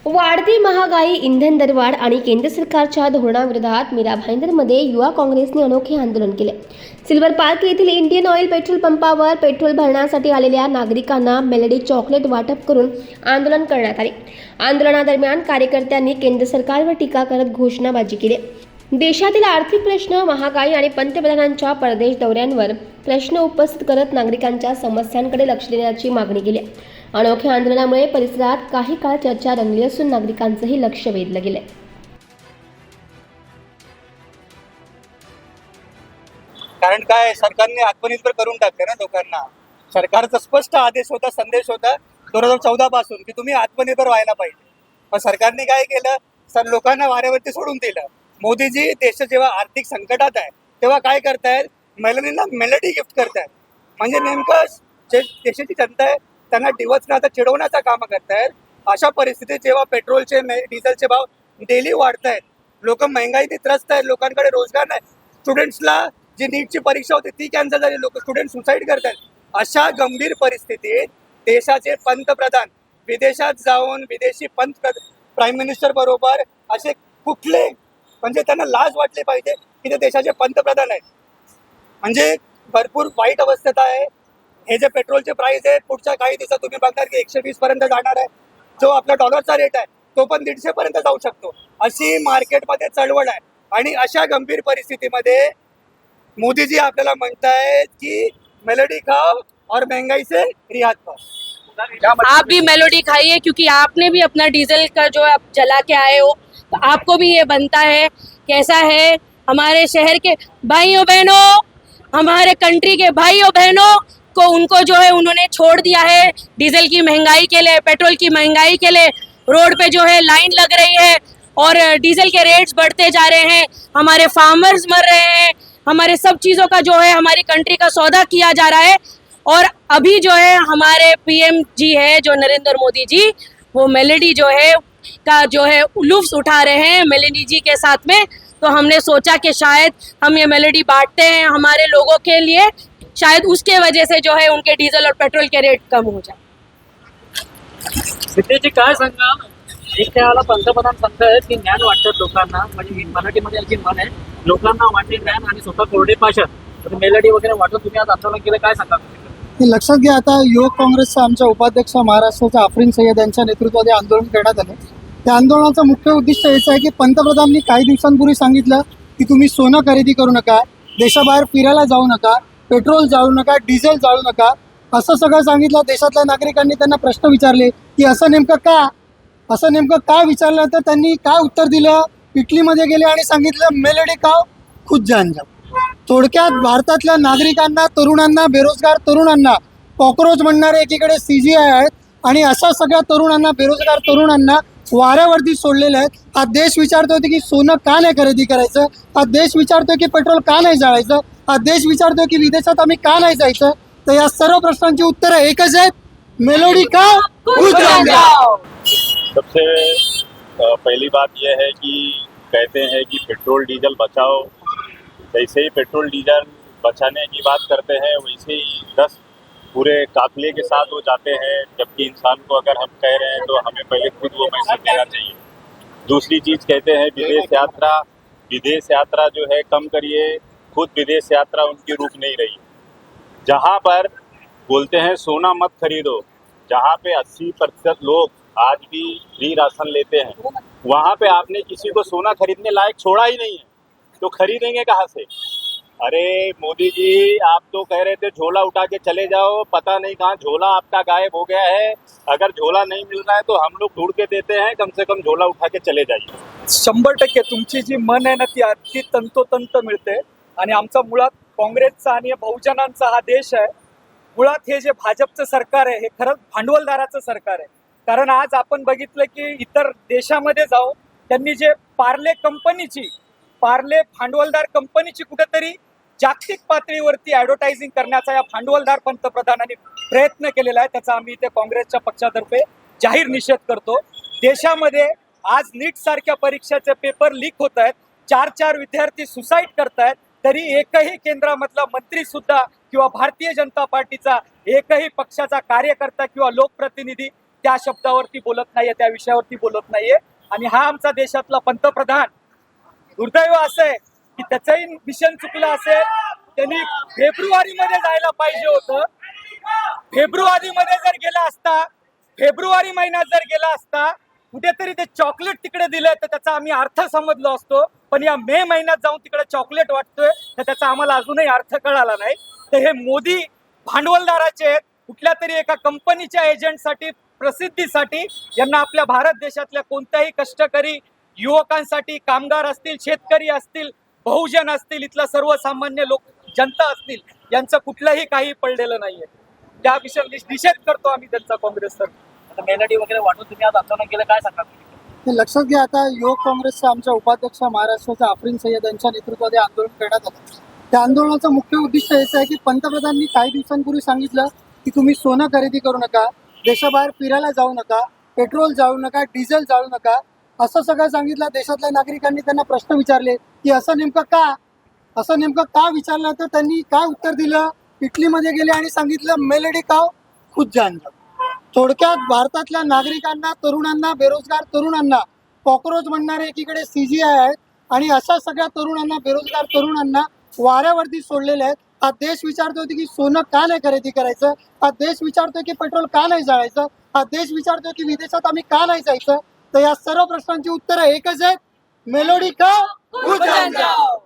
वाढती महागाई, इंधन दरवाढ आणि केंद्र सरकारच्या धोरणाविरोधात मीरा भाईंदरमध्ये युवा काँग्रेसने अनोखे आंदोलन केले. सिल्वर पार्क येथील इंडियन ऑइल पेट्रोल पंपावर पेट्रोल भरण्यासाठी आलेल्या नागरिकांना मेलडी चॉकलेट वाटप करून आंदोलन करण्यात आले. आंदोलनादरम्यान कार्यकर्त्यांनी केंद्र सरकारवर टीका करत घोषणाबाजी केली. देशातील आर्थिक प्रश्न, महागाई आणि पंतप्रधानांच्या परदेश दौऱ्यांवर प्रश्न उपस्थित करत नागरिकांच्या समस्यांकडे लक्ष देण्याची मागणी केली. अनोख्या आंदोलनामुळे परिसरात काही काळ चर्चा रंगली असून नागरिकांचंही लक्ष वेधलं गेलंय. कारण काय, सरकारने आत्मनिर्भर करून टाकले ना लोकांना. सरकारचा स्पष्ट आदेश होता, संदेश होता 2014 पासून की तुम्ही आत्मनिर्भर व्हायला पाहिजे. पण सरकारने काय केलं, सर लोकांना वाऱ्यावरती सोडून दिलं. मोदीजी देश जेव्हा आर्थिक संकटात आहे तेव्हा काय करतायत, महिलांना मेलडी गिफ्ट करतायत. म्हणजे नेमकं जे देशाची जनता आहे त्यांना डिवचण्याचा, चिडवण्याचं काम करतायत. अशा परिस्थितीत जेव्हा पेट्रोलचे, डिझेलचे भाव डेली वाढत आहेत, लोक महागाईने त्रस्त आहेत, लोकांकडे रोजगार नाही, स्टुडंट्सला जी नीटची परीक्षा होती ती कॅन्सल झाली, लोक स्टुडंट सुसाईड करतात. अशा गंभीर परिस्थितीत देशाचे पंतप्रधान विदेशात जाऊन विदेशी प्राईम मिनिस्टर बरोबर असे कुठले, म्हणजे त्यांना लाज वाटली पाहिजे की ते देशाचे पंतप्रधान आहेत. म्हणजे भरपूर वाईट अवस्थेत आहे. हे जे पेट्रोलचे प्राइस आहे पुढच्या काही दिवसात तुम्ही बघणार की 120 पर्यंत जाणार आहे. जो आपला डॉलरचा रेट आहे तो पण 150 पर्यंत जाऊ शकतो. अशी मार्केटमध्ये चळवळ आहे. आणि अशा गंभीर परिस्थितीमध्ये मोदीजी आपल्याला म्हणतायत की मेलोडी खाओ और महंगाई से रियात पाओ. आप भी मेलोडी खाइए, क्योंकि आपने भी अपना डीजल का जो आप जला के आए हो, तो आपको भी ये बनता है. कैसा है, हमारे शहर के भाइयों बहनों, हमारे कंट्री के भाइयों बहनों को उनको जो है उन्होंने छोड़ दिया है डीजल की महंगाई के लिए, पेट्रोल की महंगाई के लिए. रोड पे जो है लाइन लग रही है और डीजल के रेट्स बढ़ते जा रहे हैं, हमारे फार्मर्स मर रहे हैं, हमारे सब चीज़ों का जो है हमारी कंट्री का सौदा किया जा रहा है. और अभी जो है हमारे पीएम जी है जो नरेंद्र मोदी जी, वो मेलेडी जो है का जो है लुत्फ उठा रहे हैं मेलेडी जी के साथ में. तो हमने सोचा कि शायद हम ये मेलेडी बांटते हैं हमारे लोगों के लिए, शायद उसके वजह से जो है उनके डीजल और पेट्रोल के रेट कम हो जाए. सिद्धेजी काय सांगाल, एक त्याला पंतप्रधान सांगतायत की ज्ञान वाटतात लोकांना, म्हणजे मराठीमध्ये आणखी म्हण आहे, लोकांना वाटते ज्ञान आणि स्वतः कोरडे पाषाण. तर मेलडी वगैरे वाटत तुम्ही आज आंदोलन केलं, काय सांगाल? हे लक्षात घ्या, आता युवक काँग्रेसचा आमच्या उपाध्यक्ष महाराष्ट्राच्या आफरीन सय्यद यांच्या नेतृत्वात हे आंदोलन करण्यात आले. त्या आंदोलनाचं मुख्य उद्दिष्ट हेच आहे की पंतप्रधानांनी काही दिवसांपूर्वी सांगितलं की तुम्ही सोनं खरेदी करू नका, देशाबाहेर फिरायला जाऊ नका, पेट्रोल जाळू नका, डिझेल जाळू नका, असं सगळं सांगितलं. देशातल्या नागरिकांनी त्यांना प्रश्न विचारले की असं नेमकं का विचारलं, तर त्यांनी काय उत्तर दिलं, इटलीमध्ये गेले आणि सांगितलं मेलोडी खाओ खुद जान जाओ. थोडक्यात भारतातल्या नागरिकांना, तरुणांना, बेरोजगार तरुणांना कॉक्रोच म्हणणारे एकीकडे CGI आहेत आणि अशा सगळ्या तरुणांना, बेरोजगार तरुणांना वाऱ्यावरती सोडलेले आहेत. हा देश विचारतोय की सोनं का नाही खरेदी करायचं, हा देश विचारतोय की पेट्रोल का नाही जाळायचं, हा देश विचारतोय की विदेशात आम्ही का नाही जायचं. तर या सर्व प्रश्नांची उत्तरं एकच आहेत, मेलोडी खाओ खुद जान जाओ. सबसे पहली बात यह है कि कहते हैं कि पेट्रोल डीजल बचाओ. जैसे ही पेट्रोल डीजल बचाने की बात करते हैं वैसे ही 10 पूरे काफिले के साथ वो जाते हैं. जबकि इंसान को अगर हम कह रहे हैं तो हमें पहले खुद वो मैसेज देना चाहिए. दूसरी चीज़ कहते हैं विदेश यात्रा जो है कम करिए. खुद विदेश यात्रा उनकी रुक नहीं रही. जहाँ पर बोलते हैं सोना मत खरीदो, जहाँ पे 80% लोग आज भी फ्री राशन लेते हैं, वहाँ पे आपने किसी को सोना खरीदने लायक छोड़ा ही नहीं है, तो खरीदेंगे कहाँ से? अरे मोदी जी, आप तो कह रहे थे झोला उठा के चले जाओ, पता नहीं कहाँ झोला आपका गायब हो गया है. अगर झोला नहीं मिल रहा है तो हम लोग ढूंढ के देते हैं, कम से कम झोला उठा के चले जाइए. 100% तुमची जी मन आहे ना ती अगदी तंतोतंत मिळते. आणि आमचा मुळात काँग्रेसचा आणि बहुजनांचा हा देश आहे. मुळात हे जे भाजपचं सरकार आहे हे खरंच भांडवलदाराचं सरकार आहे. कारण आज आपण बघितलं की इतर देशामध्ये जाऊन त्यांनी जे पार्ले भांडवलदार कंपनीची कुठेतरी जागतिक पातळीवरती ॲडव्हर्टायझिंग करण्याचा या भांडवलदार पंतप्रधानांनी प्रयत्न केलेला आहे. त्याचा आम्ही इथे काँग्रेसच्या पक्षातर्फे जाहीर निषेध करतो. देशामध्ये आज नीट सारख्या परीक्षेचे पेपर लीक होत आहेत, 4 विद्यार्थी सुसाईड करतायत, तरी एकही केंद्रामधला मंत्री सुद्धा किंवा भारतीय जनता पार्टीचा एकही पक्षाचा कार्यकर्ता किंवा लोकप्रतिनिधी त्या शब्दावरती बोलत नाहीये, त्या विषयावरती बोलत नाहीये. आणि हा आमचा देशातला पंतप्रधान, दुर्दैव असं आहे की त्याचंही मिशन चुकलं असेल. त्यांनी फेब्रुवारीमध्ये जायला पाहिजे होतं. फेब्रुवारीमध्ये जर गेला असता, फेब्रुवारी महिन्यात जर गेला असता, कुठेतरी ते चॉकलेट तिकडे दिलं तर त्याचा आम्ही अर्थ समजलो असतो. पण या मे महिन्यात जाऊन तिकडे चॉकलेट वाटतोय तर त्याचा आम्हाला अजूनही अर्थ कळाला नाही. तर हे मोदी भांडवलदाराचे आहेत, कुठल्या तरी एका कंपनीच्या एजंटसाठी, प्रसिद्धीसाठी यांना आपल्या भारत देशातल्या कोणत्याही कष्टकरी युवकांसाठी, कामगार असतील, शेतकरी असतील, बहुजन असतील, इथला सर्वसामान्य लोक, जनता असतील, यांचं कुठलंही काही पडलेलं नाहीये. त्या विषयी निषेध करतो आम्ही त्यांचा, काँग्रेस तर. आता मेलडी वगैरे वाटून तुम्ही आज आंदोलन केलं, काय सांगा? हे लक्षात घ्या, आता युवक काँग्रेसच्या आमच्या उपाध्यक्ष महाराष्ट्राच्या आफरीन सय्यद यांच्या नेतृत्वात आंदोलन करण्यात आलं. त्या आंदोलनाचं मुख्य उद्दिष्ट हेच आहे की पंतप्रधानांनी काही दिवसांपूर्वी सांगितलं की तुम्ही सोनं खरेदी करू नका, देशाबाहेर फिरायला जाऊ नका, पेट्रोल जाळू नका, डिझेल जाळू नका, असं सगळं सांगितलं. देशातल्या नागरिकांनी त्यांना प्रश्न विचारले की असं नेमकं का विचारलं. तर त्यांनी काय उत्तर दिलं, इटलीमध्ये गेले आणि सांगितलं मेलेडी काव खुद जान जाओ. थोडक्यात भारतातल्या नागरिकांना, तरुणांना, बेरोजगार तरुणांना कॉक्रोच म्हणणारे एकीकडे CGI आहेत आणि अशा सगळ्या तरुणांना, बेरोजगार तरुणांना वाऱ्यावरती सोडलेले आहेत. हा देश विचारतोय की सोनं का नाही खरेदी करायचं, हा देश विचारतोय की पेट्रोल का नाही जाळायचं, हा देश विचारतोय की विदेशात आम्ही का नाही जायचं. तर या सर्व प्रश्नांची उत्तरं एकच आहेत, मेलोडी का खुद जान जाओ.